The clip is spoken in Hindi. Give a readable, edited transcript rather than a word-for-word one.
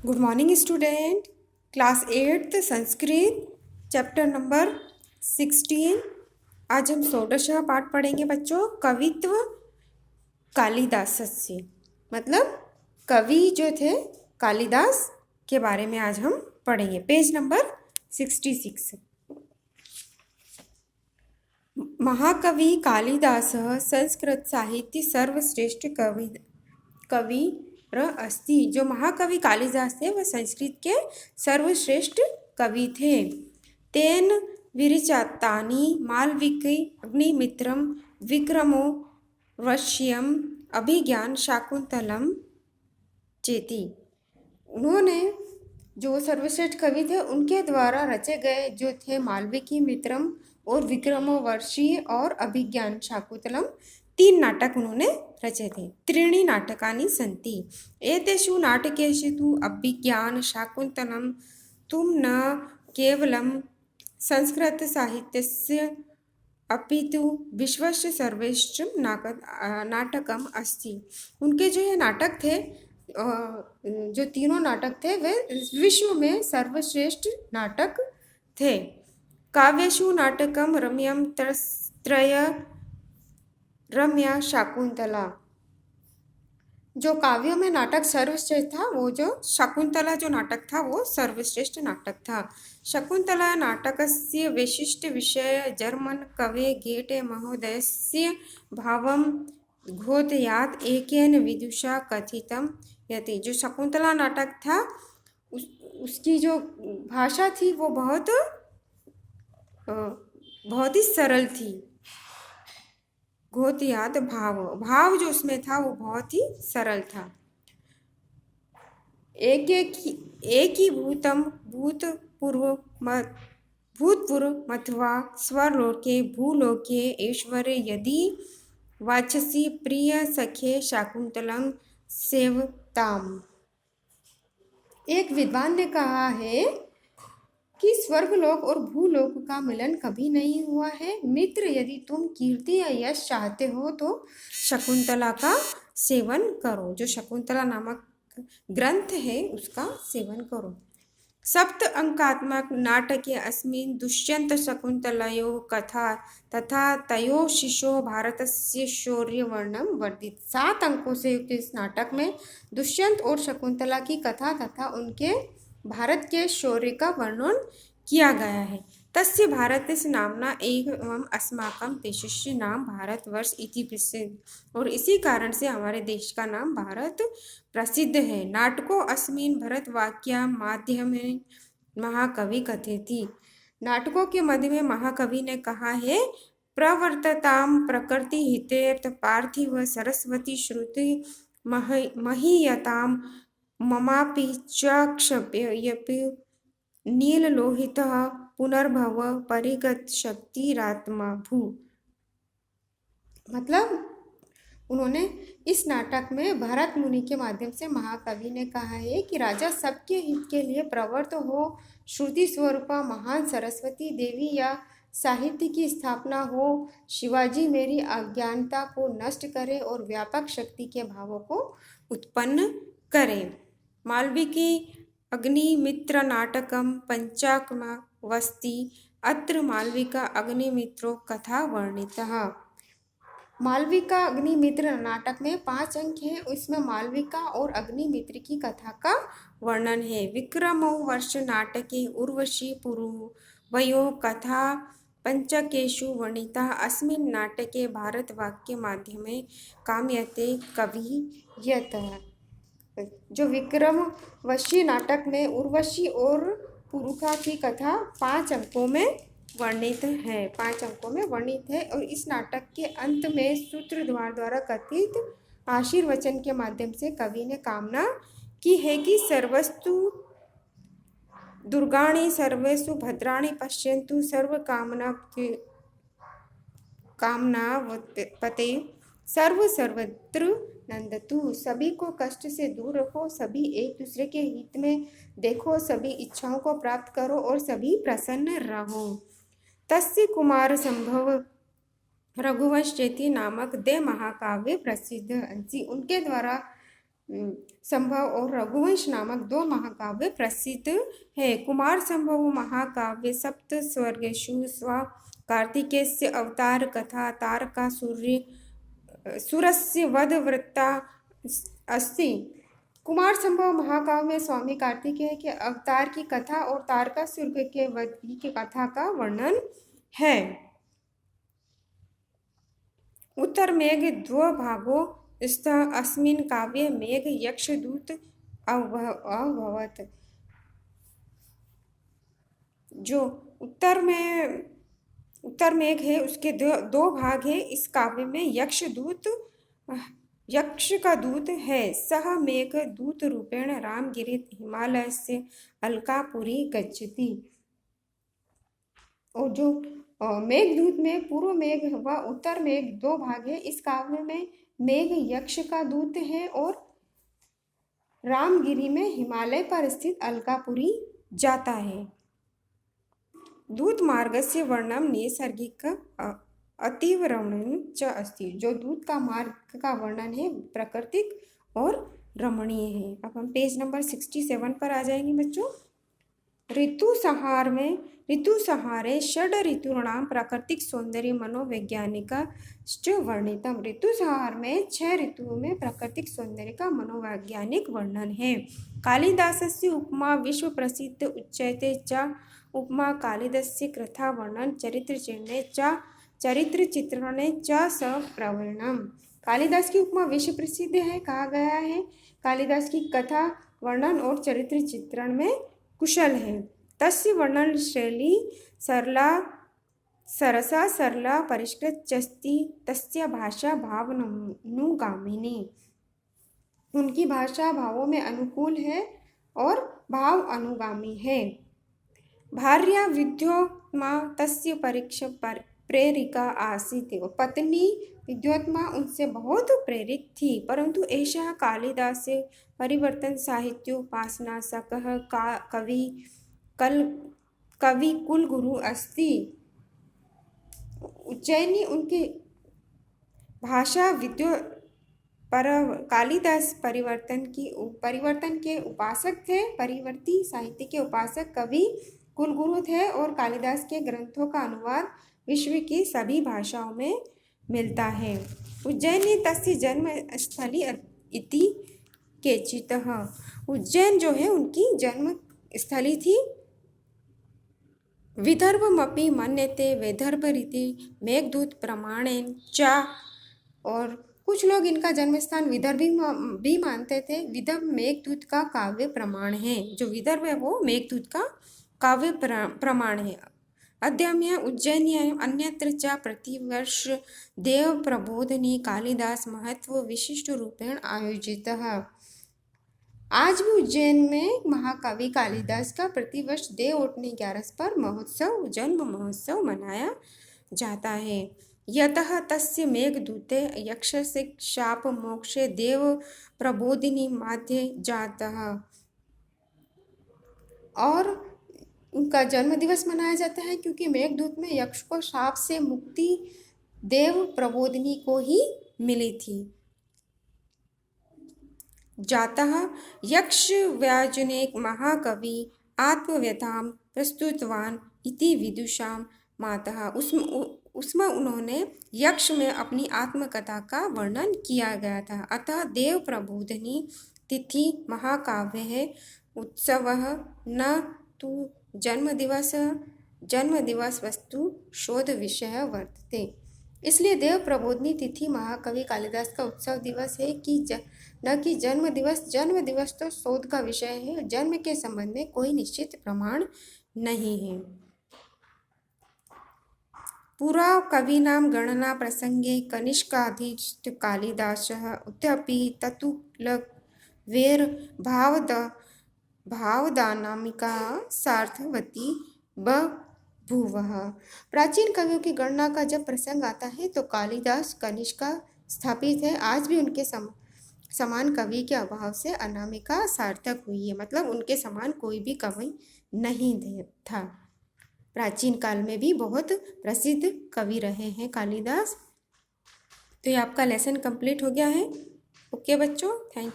Good morning student. Class 8 Sanskrit chapter number 16। आज हम षोडश पाठ पढ़ेंगे बच्चों। कवित्व कालिदासस्य, मतलब कवि जो थे कालिदास के बारे में आज हम पढ़ेंगे। Page number 66। महाकवि कालिदास संस्कृत साहित्य सर्वश्रेष्ठ कवि अस्ति। जो महाकवि कालिदास थे वह संस्कृत के सर्वश्रेष्ठ कवि थे। तेन विरचितानि मालविकी अग्निमित्रम विक्रमो वश्यम अभिज्ञान शाकुंतलम चेति। उन्होंने जो सर्वश्रेष्ठ कवि थे उनके द्वारा रचे गए जो थे मालविकी मित्रम और विक्रमोर्वशीय और अभिज्ञान शाकुंतलम, 3 नाटक उन्होंने रचे थे। त्रीणि नाटकानि सन्ति। एतेषु नाटकेषु तु अभिज्ञान शाकुंतलम तुम न केवलं संस्कृत साहित्यस्य अपितु विश्वस्य सर्वश्रेष्ठ नाटकम अस्ति। उनके जो ये नाटक थे, जो तीनों नाटक थे वे विश्व में सर्वश्रेष्ठ नाटक थे। काव्येषु नाटकम रम्यम त्रय रम्या शाकुंतला। जो काव्यों में नाटक सर्वश्रेष्ठ था वो जो शकुंतला जो नाटक था वो सर्वश्रेष्ठ नाटक था। शकुंतला नाटकस्य विशिष्ट विषय जर्मन कवे गेटे महोदयस्य भावम घोषयात एकेन विदुषा कथितम यति। जो शकुंतला नाटक था उसकी जो भाषा थी वो बहुत ही सरल थी। घोषयात भाव जो उसमें था वो बहुत ही सरल था। एक ही भूतम भूतपूर्व मथवा स्वलोके भूलोके ऐश्वर्य यदि वाचसी प्रिय सखे शाकुंतलम सेवताम। एक विद्वान ने कहा है कि स्वर्गलोक और भूलोक का मिलन कभी नहीं हुआ है। मित्र, यदि तुम कीर्ति या यश चाहते हो तो शकुंतला का सेवन करो। जो शकुंतला नामक ग्रंथ है उसका सेवन करो। सप्त अंकात्मक नाटके अस्मिन् दुष्यंत शकुंतलयोः कथा तथा तयोः शिशो भारतस्य शौर्य वर्णन वर्णित। 7 अंकों से युक्त इस नाटक में दुष्यंत और शकुंतला की कथा तथा उनके भारत के शौर्य का वर्णन किया गया है। तस्य भारतस्य नामना एवं अस्माकं देशस्य नाम भारतवर्ष इति प्रसिद्ध। और इसी कारण से हमारे देश का नाम भारत प्रसिद्ध है। नाटको अस्मिन् भरतवाक्या माध्यमेन महाकवि कथयति। नाटकों के मध्य में महाकवि ने कहा है, प्रवर्तताम प्रकृति हितेर्थ पार्थिव सरस्वती श्रुति महीयताम ममापि चक्षप्यपि नीललोहितः पुनर्भव परिगत शक्तिरात्मा भू। मतलब उन्होंने इस नाटक में भरत मुनि के माध्यम से महाकवि ने कहा है कि राजा सबके हित के लिए प्रवृत्त हो, श्रुति स्वरूपा महान सरस्वती देवी या साहित्य की स्थापना हो, शिवाजी मेरी अज्ञानता को नष्ट करे और व्यापक शक्ति के भावों को उत्पन्न करे। मालविकी अग्निमित्र नाटकम पंचाकमा वस्ति अत्र मालविका अग्निमित्रो कथा वर्णितः। मालविका अग्निमित्र नाटक में 5 अंक हैं। उसमें मालविका और अग्निमित्र की कथा का वर्णन है। विक्रमो वर्ष नाटके उर्वशी पूर्वयो कथा पंचकेषु वर्णिता। अस्मिन् नाटके भारतवाक्य माध्यमे काम्यते कवियतः। जो विक्रमवशी नाटक में उर्वशी और पुरुखा की कथा 5 अंकों में वर्णित है। 5 अंकों में वर्णित है। और इस नाटक के अंत में सूत्रधार द्वारा कथित आशीर्वचन के माध्यम से कवि ने कामना की है कि सर्वस्तु दुर्गाणि सर्वेषु भद्राणि पश्यन्तु सर्व कामनावते सर्वत्र नंदतु। सभी को कष्ट से दूर रखो, सभी एक दूसरे के हित में देखो, सभी इच्छाओं को प्राप्त करो और सभी प्रसन्न रहो। तस्य कुमार संभव रघुवंश चेती नामक दे महाकाव्य प्रसिद्ध। उनके द्वारा संभव और रघुवंश नामक 2 महाकाव्य प्रसिद्ध है। कुमार संभव महाकाव्य सप्त स्वर्गेषु स्व कार्तिकेयस्य अवतार कथा तारकासुरस्य वध वृत्ता अस्ति। कुमार संभव महाकाव्य में स्वामी कार्तिकेय के अवतार की कथा और तारकासुर के वध की कथा का वर्णन है। उत्तर मेघ द्वभागो स्तः अस्मिन् काव्ये मेघ यक्षदूत अभवत्। जो उत्तर मेघ है उसके दो भाग है। इस काव्य में यक्ष का दूत है। सह मेघ दूत रूपेण रामगिरि हिमालय से अलकापुरी गच्छति। और जो मेघदूत में पूर्व मेघ व उत्तर मेघ 2 भाग है। इस काव्य में मेघ यक्ष का दूत है और रामगिरी में हिमालय पर स्थित अलकापुरी जाता है। दूत मार्गस्य वर्णन नैसर्गिक अतीव रमणीय च अस्ति। जो दूत का मार्ग का वर्णन है प्राकृतिक और रमणीय है। अब हम पेज नंबर 67 पर आ जाएंगे बच्चों। ऋतुसंहारे षड ऋतूणां प्राकृतिक सौंदर्य मनोवैज्ञानिकश्च वर्णितम्। ऋतुसंहार में 6 ऋतुओं में प्राकृतिक सौंदर्य का मनोवैज्ञानिक वर्णन है। कालिदासस्य उपमा विश्व प्रसिद्ध उच्यते च। उपमा कालिदासस्य कृता वर्णन चरित्र चित्रणे च सप्रवीणम्। कालिदास की उपमा विश्व प्रसिद्ध है कहा गया है। कालिदास की कथा वर्णन और चरित्र चित्रण में कुशल है। तस्य वर्णन शैली सरला परिष्कृतश्चस्ति तस्य भाषा भावानुगामिनी। उनकी भाषा भावों में अनुकूल है और भाव अनुगामी है। भार्या विद्योत्मा तस्य प्रेरिका आसीत्। पत्नी विद्योत्मा उनसे बहुत प्रेरित थी। परंतु एषः कालिदासे परिवर्तन साहित्योपासनासकः कवि कुलगुरु अस्ति। उज्जैनी उनकी भाषा विद्यो पर कालिदास परिवर्तन के उपासक थे। परिवर्ती साहित्य के उपासक कवि कुलगुरु थे और कालिदास के ग्रंथों का अनुवाद विश्व की सभी भाषाओं में मिलता है। उज्जैनी तस्य जन्म स्थली इति केचितः। उज्जैन जो है उनकी जन्म स्थली थी। विदर्भमपि मन्यते वैदर्भरिति मेघदूत प्रमाणेन च। और कुछ लोग इनका जन्म स्थान विदर्भ भी मानते थे। विदर्भ मेघदूत का काव्य प्रमाण है। जो विदर्भ है वो मेघदूत का काव्य प्रमाण है। अद्यम्य उज्जैन्याम् अन्यत्र च प्रतिवर्ष देव प्रबोधिनी कालिदास महत्व विशिष्ट रूपेण आयोजितः। आज भी उज्जैन में महाकवि कालिदास का प्रतिवर्ष देव उठनी 11 पर जन्म महोत्सव मनाया जाता है। यतः तस्य मेघदूते यक्षस्य शाप मोक्षे देव प्रबोधिनी माध्ये जातः। और उनका जन्म दिवस मनाया जाता है क्योंकि मेघदूत में यक्ष को शाप से मुक्ति देव प्रबोधिनी को ही मिली थी। जातः यक्ष व्याजुने महाकवि आत्मव्यथां प्रस्तुतवान इति विदुषां मातः। उसमें उन्होंने यक्ष में अपनी आत्मकथा का वर्णन किया गया था। अतः देव प्रबोधिनी तिथि महाकाव्य है। उत्सवः न तु जन्मदिवस वस्तु शोध विषय वर्तते। इसलिए देव प्रबोधिनी तिथि महाकवि कालिदास का उत्सव दिवस है कि न कि जन्म दिवस। जन्म दिवस तो शोध का विषय है। जन्म के संबंध में कोई निश्चित प्रमाण नहीं है। पुरा कवीनां गणना प्रसंगे कनिष्काधिष्ठ कालिदासः उद्यपि ततुलवेर भावदानामिका सार्थवती बभूवः। प्राचीन कवियों की गणना का जब प्रसंग आता है तो कालिदास कनिष्का स्थापित है। आज भी उनके समान कवि के अभाव से अनामिका सार्थक हुई है। मतलब उनके समान कोई भी कवि नहीं था। प्राचीन काल में भी बहुत प्रसिद्ध कवि रहे हैं कालिदास। तो ये आपका लेसन कंप्लीट हो गया है। ओके बच्चों, थैंक यू।